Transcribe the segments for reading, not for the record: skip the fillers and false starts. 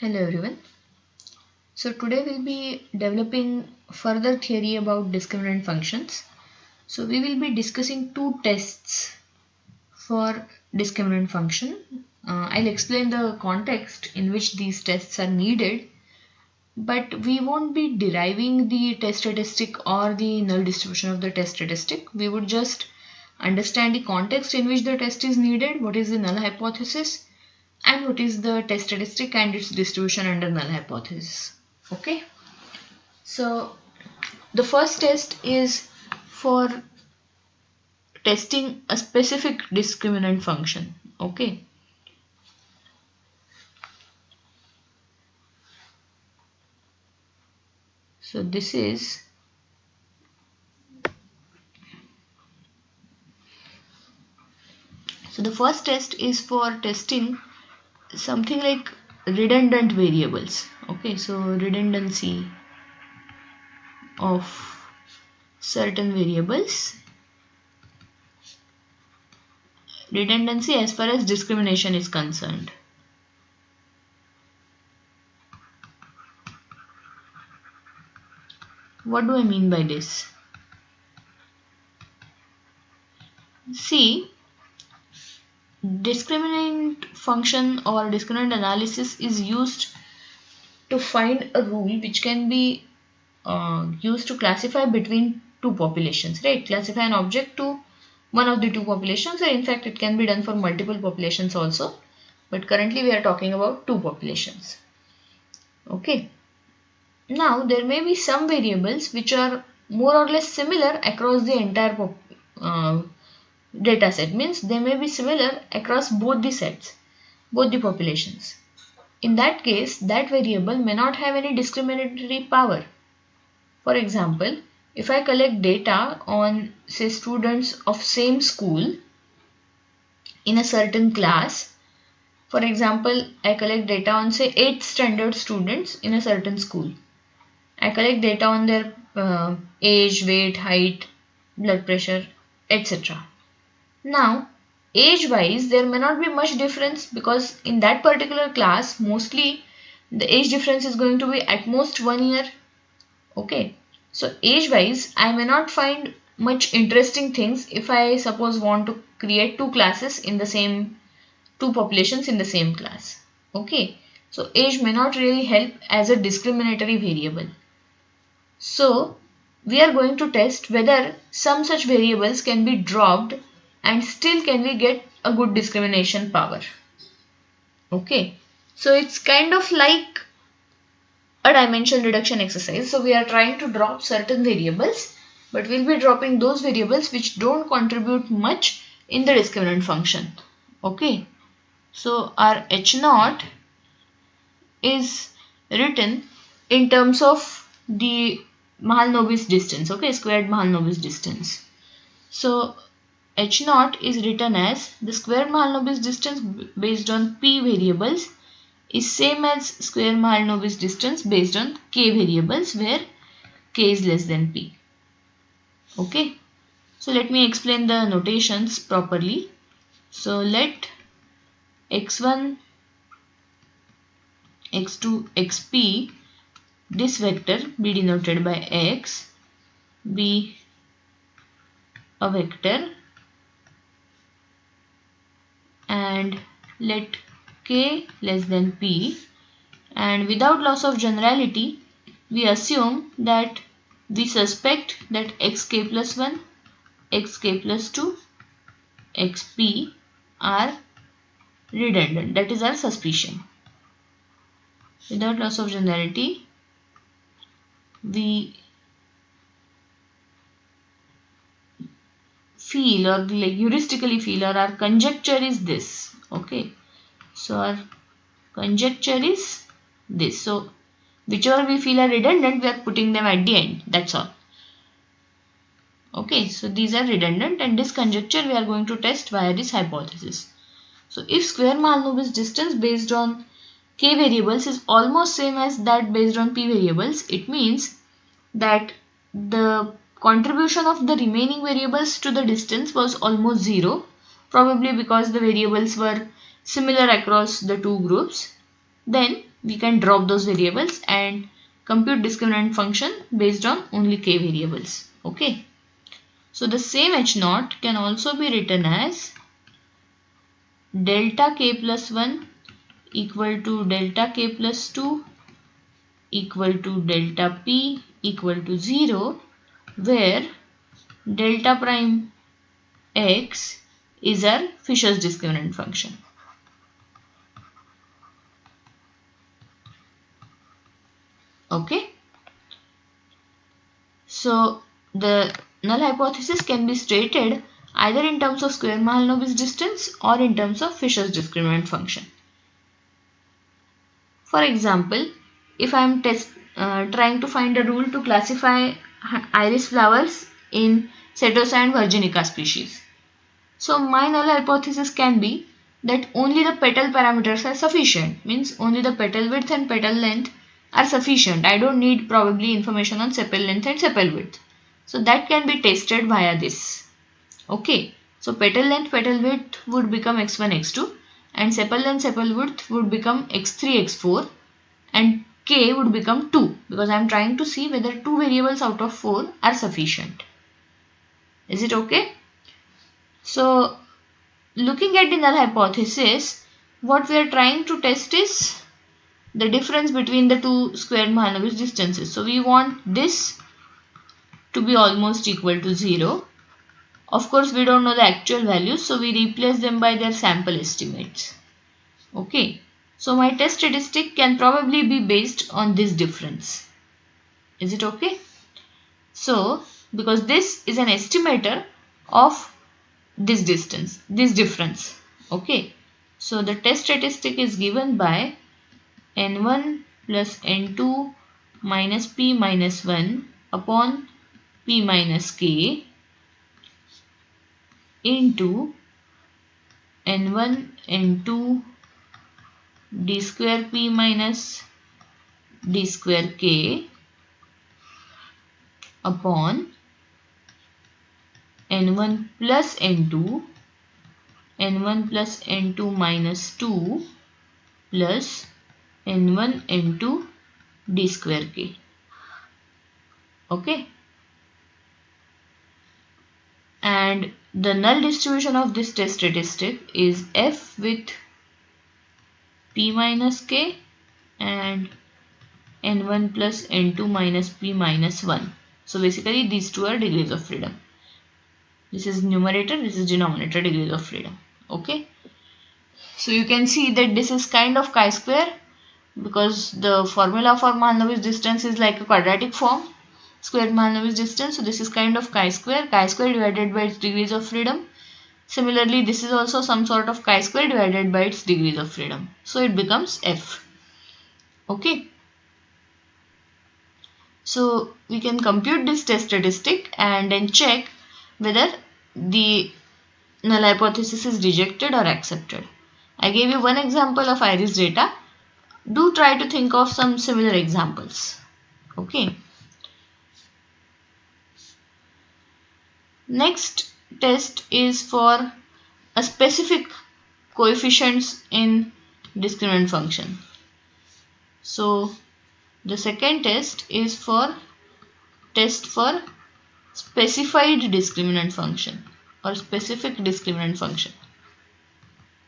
Hello everyone. So today we'll be developing further theory about discriminant functions. So we will be discussing two tests for discriminant function. I'll explain the context in which these tests are needed, but we won't be deriving the test statistic or the null distribution of the test statistic. We would just understand the context in which the test is needed, what is the null hypothesis, and what is the test statistic and its distribution under null hypothesis. Okay, so the first test is for testing a specific discriminant function. Okay, so this is the first test is for testing something like redundant variables. Okay, so redundancy of certain variables, redundancy as far as discrimination is concerned. What do I mean by this? See, discriminant function or discriminant analysis is used to find a rule which can be used to classify between two populations, right? Classify an object to one of the two populations, or in fact it can be done for multiple populations also, but currently we are talking about two populations. Okay, now there may be some variables which are more or less similar across the entire data set, means they may be similar across both the sets, both the populations. In that case, that variable may not have any discriminatory power. For example, if I collect data on, say, students of same school in a certain class, for example, I collect data on, say, 8th standard students in a certain school. I collect data on their age, weight, height, blood pressure, etc. Now, age-wise, there may not be much difference because in that particular class, mostly the age difference is going to be at most 1 year. Okay, so age-wise, I may not find much interesting things if I suppose want to create two classes in the same, two populations in the same class. Okay, so age may not really help as a discriminatory variable. So we are going to test whether some such variables can be dropped and still can we get a good discrimination power. Okay, so it's kind of like a dimension reduction exercise. So we are trying to drop certain variables, but we'll be dropping those variables which don't contribute much in the discriminant function. Okay, so our H0 is written in terms of the Mahalanobis distance, okay, squared Mahalanobis distance. So H0 is written as the squared Mahalanobis distance based on P variables is same as square Mahalanobis distance based on K variables where K is less than P. Okay, so let me explain the notations properly. So let x1, x2, xp, this vector be denoted by x, be a vector, and let k less than p, and without loss of generality we assume that we suspect that xk plus 1, xk plus 2, xp are redundant. That is our suspicion. Without loss of generality we feel, or like heuristically feel, or our conjecture is this. Okay, so our conjecture is this. So whichever we feel are redundant, we are putting them at the end. That's all. Okay, so these are redundant, and this conjecture we are going to test via this hypothesis. So if square Mahalanobis distance based on k variables is almost same as that based on p variables, it means that the contribution of the remaining variables to the distance was almost zero, probably because the variables were similar across the two groups. then we can drop those variables and compute discriminant function based on only k variables. Okay. So the same h0 can also be written as delta k plus 1 equal to delta k plus 2 equal to delta p equal to 0, where delta prime x is our Fisher's discriminant function. Okay. So the null hypothesis can be stated either in terms of square Mahalanobis distance or in terms of Fisher's discriminant function. For example, if I am trying to find a rule to classify iris flowers in Setosa and Virginica species, so my null hypothesis can be that only the petal parameters are sufficient, means only the petal width and petal length are sufficient. I don't need probably information on sepal length and sepal width. So that can be tested via this. Okay. So petal length, petal width would become x1, x2, and sepal length, sepal width would become x3, x4, and k would become 2, because I am trying to see whether 2 variables out of 4 are sufficient. Is it okay? So looking at the null hypothesis, what we are trying to test is the difference between the two square Mahalanobis distances. So we want this to be almost equal to 0. Of course, we don't know the actual values, so we replace them by their sample estimates. Okay. So my test statistic can probably be based on this difference. Is it okay? So because this is an estimator of this distance, this difference. Okay. So the test statistic is given by n1 plus n2 minus p minus 1 upon p minus k into n1 n2 d square p minus d square k upon n1 plus n2 minus 2 plus n1 n2 d square k. Okay. And the null distribution of this test statistic is f with p minus k and n1 plus n2 minus p minus 1. So basically these two are degrees of freedom. This is numerator, this is denominator, degrees of freedom. Okay. So you can see that this is kind of chi-square, because the formula for Mahalanobis distance is like a quadratic form, square Mahalanobis distance. So this is kind of chi-square divided by its degrees of freedom. Similarly, this is also some sort of chi-square divided by its degrees of freedom. So it becomes f. Okay. So we can compute this test statistic and then check whether the null hypothesis is rejected or accepted. I gave you one example of iris data. Do try to think of some similar examples. Okay. Next test is for a specific coefficients in discriminant function. So the second test is for specified discriminant function or specific discriminant function.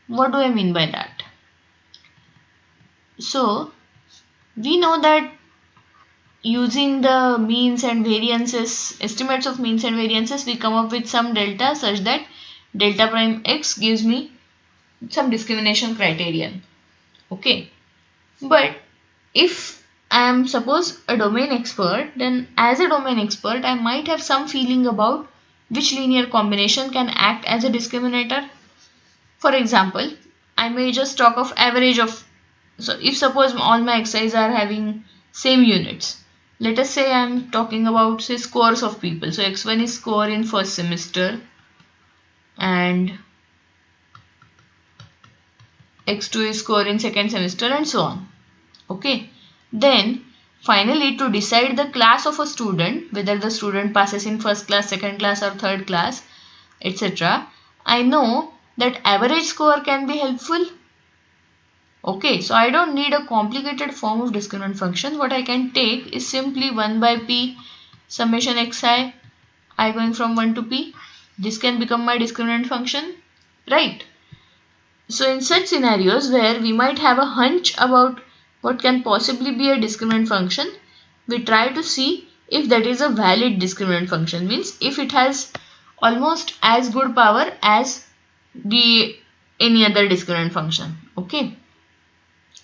What do I mean by that? So we know that using the means and variances, estimates of means and variances, we come up with some delta such that delta prime x gives me some discrimination criterion. Okay. But if I am suppose a domain expert, then as a domain expert I might have some feeling about which linear combination can act as a discriminator. For example, I may just talk of average of, so if suppose all my xi's are having same units, let us say I am talking about say scores of people. So x1 is score in first semester and x2 is score in second semester and so on. Okay. Then finally, to decide the class of a student, whether the student passes in first class, second class or third class, etc., I know that average score can be helpful. Okay, so I don't need a complicated form of discriminant function. What I can take is simply 1 by p summation xi, I going from 1 to p. This can become my discriminant function, right? So in such scenarios where we might have a hunch about what can possibly be a discriminant function, we try to see if that is a valid discriminant function, means if it has almost as good power as the any other discriminant function. Okay,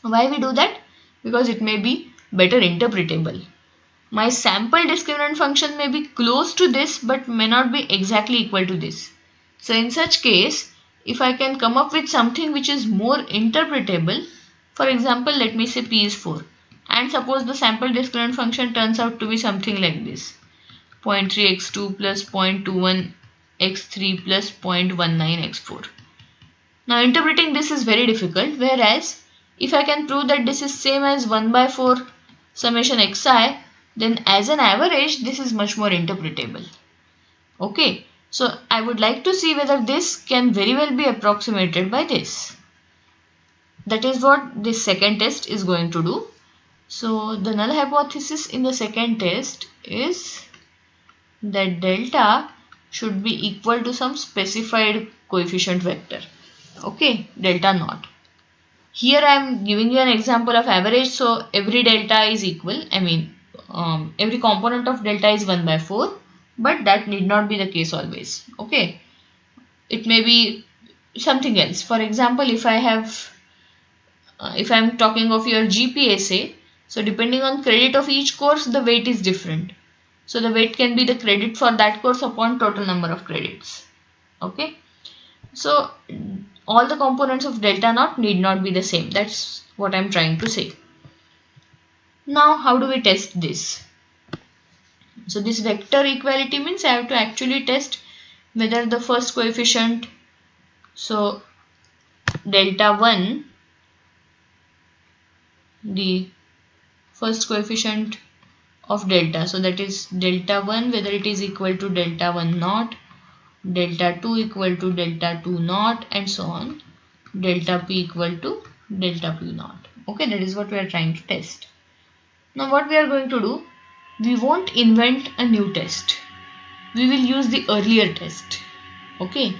why we do that? Because it may be better interpretable. My sample discriminant function may be close to this but may not be exactly equal to this. So in such case, if I can come up with something which is more interpretable, for example, let me say p is 4, and suppose the sample discriminant function turns out to be something like this: 0.3 x2 plus 0.21 x3 plus 0.19 x4. Now interpreting this is very difficult, whereas if I can prove that this is same as 1 by 4 summation xi, then as an average this is much more interpretable. Okay, so I would like to see whether this can very well be approximated by this. That is what this second test is going to do. So the null hypothesis in the second test is that delta should be equal to some specified coefficient vector. Okay, delta naught. Here I am giving you an example of average, so every delta is equal. I mean, every component of delta is 1 by 4, but that need not be the case always. Okay, it may be something else. For example, if I am talking of your GPSA, so depending on credit of each course, the weight is different. So the weight can be the credit for that course upon total number of credits. Okay, so all the components of delta naught need not be the same. That's what I'm trying to say. Now, how do we test this? So this vector equality means I have to actually test whether the first coefficient, so delta 1, the first coefficient of delta, so that is delta 1, whether it is equal to delta 1 naught, delta 2 equal to delta 2 naught, and so on, delta p equal to delta p naught. Okay, that is what we are trying to test. Now what we are going to do, we won't invent a new test. We will use the earlier test. Okay,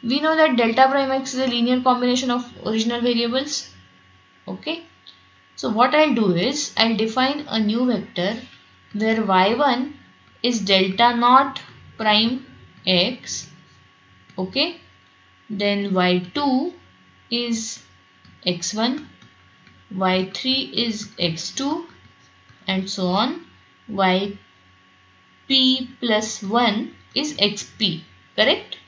we know that delta prime x is a linear combination of original variables. Okay, so what I'll do is I'll define a new vector where y1 is delta naught prime x. Okay, then y2 is x1, y3 is x2, and so on. Yp plus 1 is xp, correct?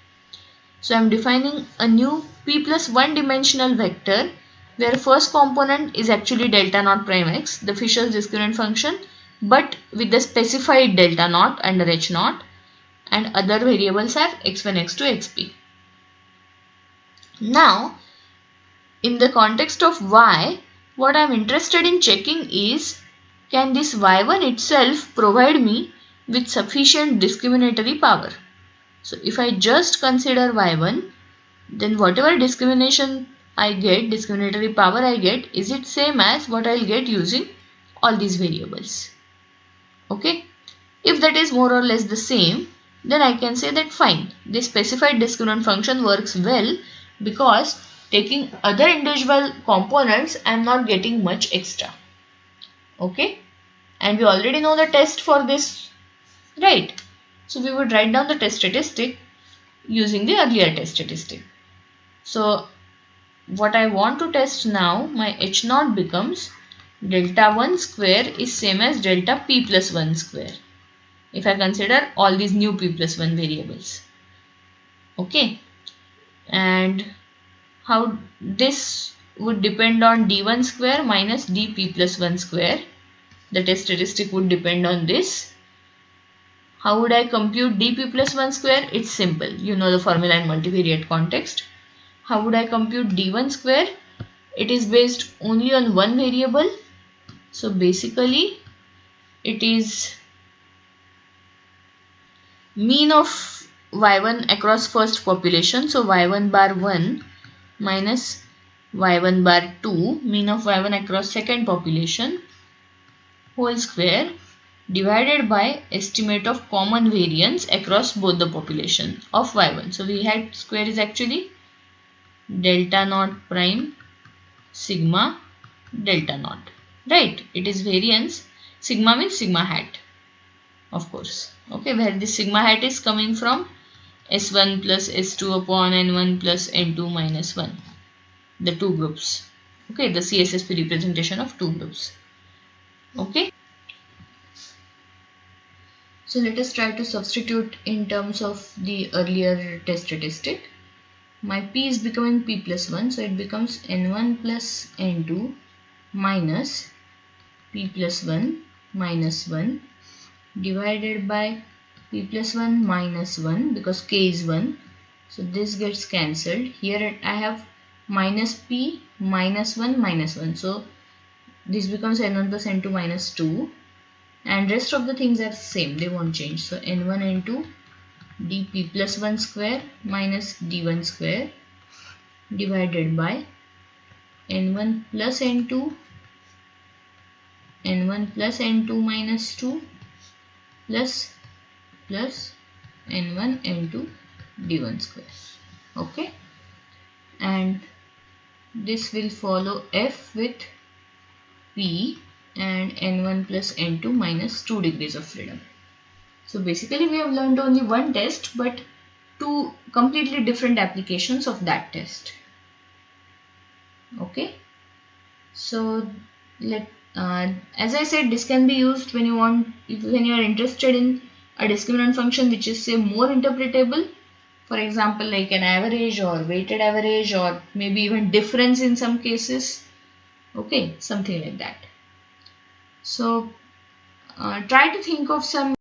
So I am defining a new p plus 1 dimensional vector where first component is actually delta naught prime x, the Fisher's discriminant function, but with the specified delta naught under h naught, and other variables are x1, x2, xp. Now, in the context of y, what I am interested in checking is, can this y1 itself provide me with sufficient discriminatory power? So if I just consider y1, then whatever discrimination I get, discriminatory power I get, is it same as what I will get using all these variables? Okay, if that is more or less the same, then I can say that fine, this specified discriminant function works well, because taking other individual components I am not getting much extra. Okay, and we already know the test for this, right? So we would write down the test statistic using the earlier test statistic. So what I want to test now, my h naught becomes delta 1 square is same as delta p plus 1 square, if I consider all these new p plus 1 variables. Okay, and how this would depend on d1 square minus dp plus 1 square. The test statistic would depend on this. How would I compute dp plus 1 square? It's simple. You know the formula in multivariate context. How would I compute d1 square? It is based only on one variable. So basically it is mean of y1 across first population. So y1 bar 1 minus y1 bar 2, mean of y1 across second population, whole square divided by estimate of common variance across both the population of y1. So we had square is actually delta naught prime sigma delta naught, right? It is variance. Sigma means sigma hat, of course. Okay, where this sigma hat is coming from S1 plus S2 upon N1 plus N2 minus 1. The two groups. Okay, the CSSP representation of two groups. Okay. So let us try to substitute in terms of the earlier test statistic. My P is becoming P plus 1. So it becomes N1 plus N2 minus P plus 1 minus 1 divided by P plus 1 minus 1 because K is 1. So this gets cancelled. Here I have minus P minus 1 minus 1. So this becomes N1 plus N2 minus 2. And rest of the things are same. They won't change. So N1 N2 dP plus 1 square minus D1 square divided by N1 plus N2 N1 plus N2 minus 2 plus N1 N2 D1 square. Okay. And this will follow F with P and N1 plus N2 minus 2 degrees of freedom. So basically we have learned only one test but two completely different applications of that test. Okay. So as I said, this can be used when you are interested in a discriminant function which is say more interpretable. For example, like an average or weighted average or maybe even difference in some cases. Okay, something like that. So try to think of some